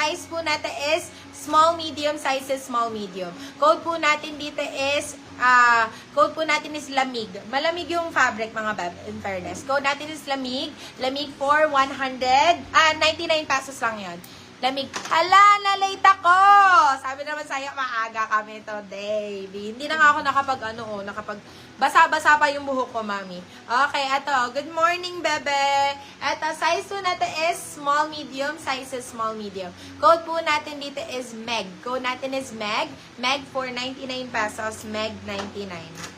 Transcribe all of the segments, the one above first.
size po natin is small, medium, sizes small, medium. Code po natin dito is lamig. Malamig yung fabric, mga beb, in fairness. Code natin is lamig. Lamig for 99 pesos lang yan. Lamig. Hala, na-late ako! Sabi naman sa'yo, maaga kami today. Hindi na nga ako nakapag basa-basa pa yung buhok ko, mami. Okay, eto. Good morning, bebe. Eto, size po natin is small, medium. Size is small, medium. Code po natin dito is MEG. Code natin is MEG. MEG for 99 pesos. MEG 99.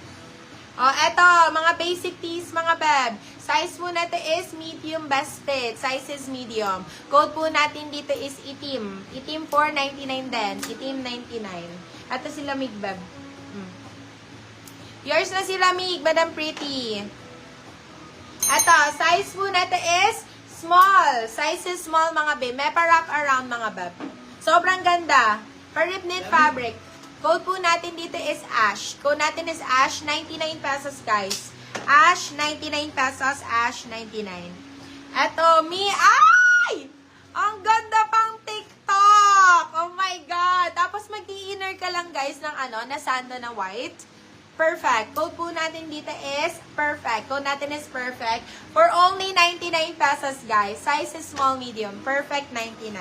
Eto, mga basic tees, mga beb. Size po natin is medium best fit. Size is medium. Code po natin dito is itim. Itim for 99 din. Itim 99. Eto si Lamig, beb. Yours na si Lamig, Madam Pretty. Eto, size po natin is small. Size is small, mga beb. May pa-wrap around, mga beb. Sobrang ganda. Pa-rip knit fabric. Code po natin dito is Ash. Code natin is Ash, 99 pesos, guys. Ash, 99 pesos. Ash, 99. Eto, ay! Ang ganda pang TikTok! Oh my God! Tapos mag-i-inner ka lang, guys, ng na sando na white. Perfect. Code po natin dito is perfect. Code natin is perfect. For only 99 pesos, guys. Size is small, medium. Perfect, 99.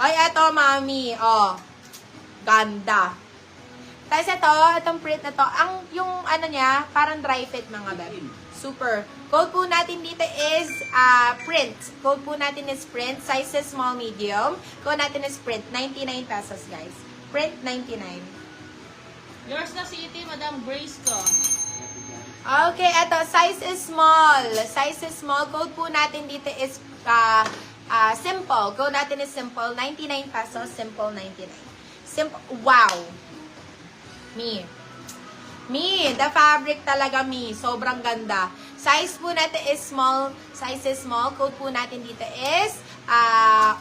Ay, eto, mami. Ganda. Tapos itong print na to, yung niya, parang dry fit, mga beb. Super. Code po natin dito is print. Code po natin is print. Size is small, medium. Code natin is print. 99 pesos, guys. Print, 99. Yours na si Iti, Madam Grace ko. Okay, eto. Size is small. Size is small. Code po natin dito is simple. Code natin is simple. 99 pesos. Simple, 99. Simple. Wow. Me, the fabric talaga, sobrang ganda. Size po natin is small. Size is small. Code po natin dito is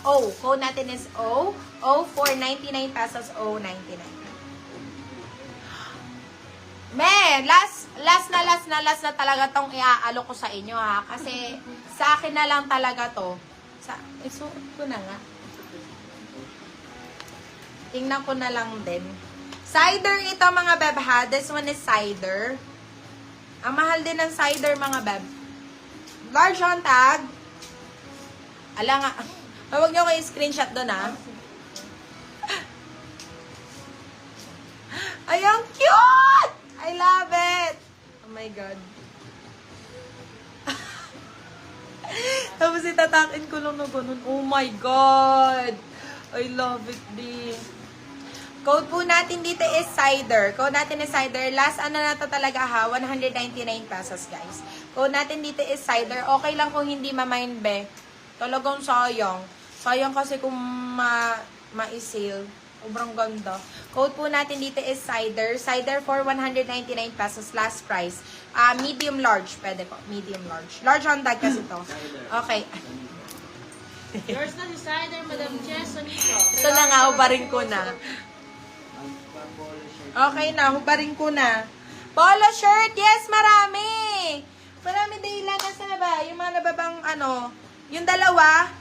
O. Code natin is O. O for 99 pesos. O, 99. Men, last na talaga tong iaalok ko sa inyo, ha. Kasi sa akin na lang talaga to. Isuot ko na nga. Tingnan ko na lang din. Cider ito, mga beb, ha. This one is cider. Ang mahal din ng cider, mga beb. Large on tag. Ala nga. Huwag nyo kayo screenshot doon, ha. Ay, ang cute! I love it! Oh my God. Tapos itatakin ko lang na ganun. Oh my God! I love it, di. Code po natin dito is cider. Code natin is cider. Last na to talaga, ha. 199 pesos, guys. Code natin dito is cider. Okay lang kung hindi ma-mind, be. Talagang sayang. Sayang kasi kung ma-sale. Sobrang ganda. Code po natin dito is cider. Cider for 199 pesos. Last price. Medium large. Pwede po. Medium large. Large on tag kasi to. Okay. Yours na si Cider, Madam Jess Sonico. Ito na nga, hubarin ko na. Okay na, hubarin ko na. Polo shirt, yes, marami. Marami dahilan na sa ba? Yung mga nababang yung dalawa,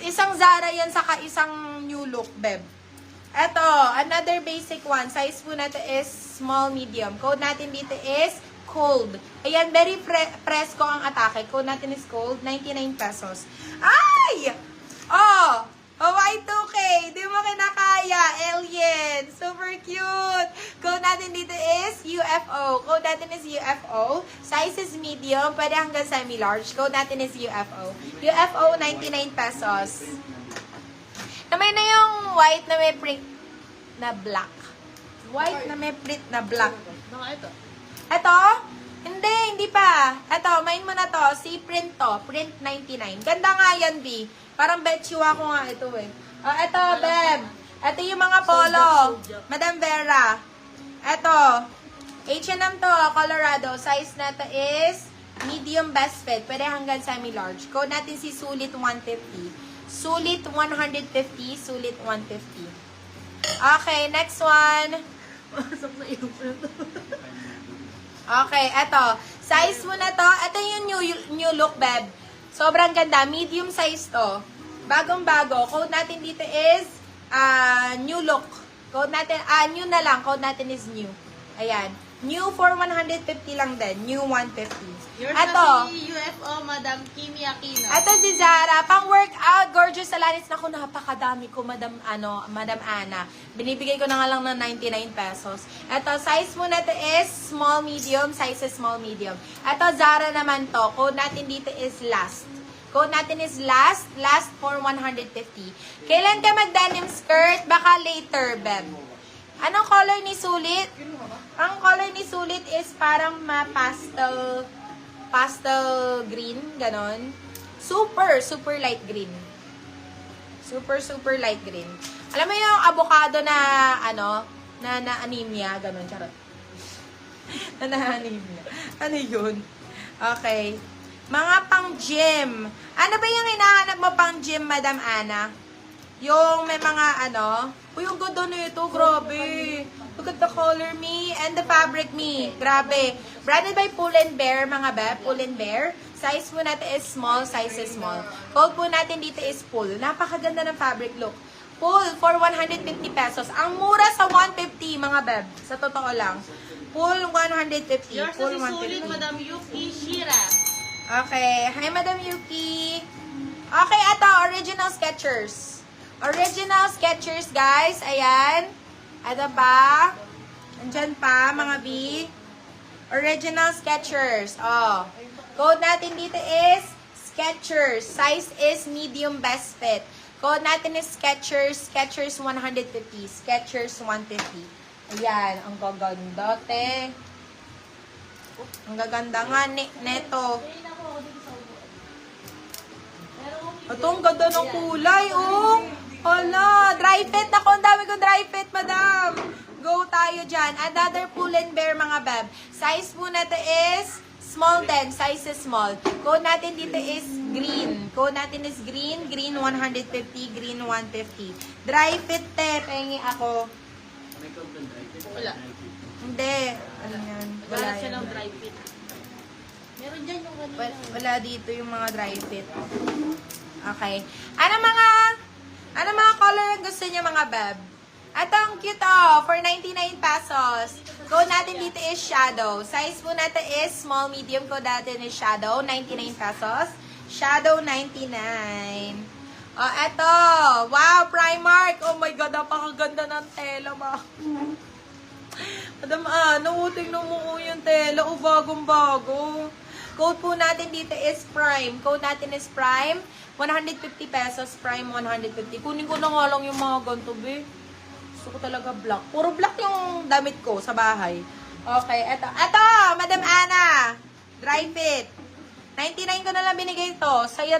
isang Zara yan, saka isang New Look, beb. Eto, another basic one. Size po natin is small, medium. Code natin dito is cold. Ayan, very presko ang atake. Code natin is cold, 99 pesos. Ay! Oh! Y2K! Di mo kinakaya! Alien! Super cute! Code natin dito is UFO. Code natin is UFO. Size is medium. Pwede hanggang semi-large. Code natin is UFO. UFO, 99 pesos. Namay na yung white na may print na black. White na may print na black. Baka ito. Ito? Hindi pa. Ito, main mo na to. Si print to. Print 99. Ganda nga yan, B. Parang betchua ko nga ito eh. Ito, Beb. Ito yung mga polo. Madam Vera. Ito. H&M to, Colorado. Size na to is medium best fit. Pwede hanggang semi-large. Code natin si Sulit 150. Sulit 150. Sulit 150. Okay, next one. Okay, eto. Size mo na to. Ito yung new look, Beb. Sobrang ganda. Medium size to. Bagong-bago. Code natin dito is new look. Code natin, new na lang. Code natin is new. Ayan. New for 150 lang din. New 150. Yours Ito. na si UFO, Madam Kimi Aquino. Ito si Zara, pang workout, gorgeous Alanis. Naku, napakadami ko, Madam Ana. Binibigay ko na nga lang ng 99 pesos. Ito, size mo na ito is small, medium. Size is small, medium. Ito, Zara naman to. Code natin dito is last. Code natin is last for 150. Kailan ka mag-denim skirt? Baka later, Beb. Anong color ni Sulit? Ang color ni Sulit is parang pastel green, ganon. Super light green. Super light green. Alam mo yung avocado na, na anemia, ganon, charot. na anemia. Ano yun? Okay. Mga pang gym. Ano ba yung hinahanap mo pang gym, Madam Ana? Yung may mga uy, ang ganda na ito, grabe. Look at the color me and the fabric me. Grabe. Branded by Pull & Bear, mga beb. Pull & Bear. Size po natin is small, size is small. Code po natin dito is Pull. Napakaganda ng fabric look. Pull for 150 pesos. Ang mura sa 150, mga beb. Sa totoo lang. Pull 150. Yours Pull na si 150. Sulit, Madam Yuki Shira. Okay. Hi, Madam Yuki. Okay, ito. Original Skechers. Original Skechers, guys. Ayan. Ano pa? Andyan pa, mga B. Original Skechers. Oh. Code natin dito is Skechers. Size is medium best fit. Code natin is Skechers. Skechers 150. Skechers 150. Ayan. Ang gaganda, te. Ang gaganda nga, neto. Ito, ang ganda ng kulay, oh. Hala, dry fit. Ako, ang dami kong dry fit, madam. Go tayo dyan. Another Pull & Bear, mga beb. Size po natin is small din. Size is small. Code natin dito is green. Code natin is green. Green 150. Green 150. Dry fit, te. Pengi ako. Wala. Hindi. Ano yan? Wala siya yan. ng dry fit. Meron dyan yung kanina. Wala dito yung mga dry fit. Okay. Ano mga color ang gusto niyo, mga beb? Ito ang cute, oh, for 99 pesos. Code natin dito is shadow. Size po natin is small, medium. Code natin is shadow, 99 pesos. Shadow, 99. Oh, eto. Wow, Primark. Oh my God, napakaganda ng tela, ma. Madam, tingnan mo yung tela. Oh, bagong-bago. Code po natin dito is Prime. Code natin is Prime. 150 pesos. Prime 150. Kunin ko na nga lang yung mga ganito, be. Gusto ko talaga black. Puro black yung damit ko sa bahay. Okay, eto. Eto, Madam Ana. Dry fit. 99 ko na lang binigay ito. Sa'yo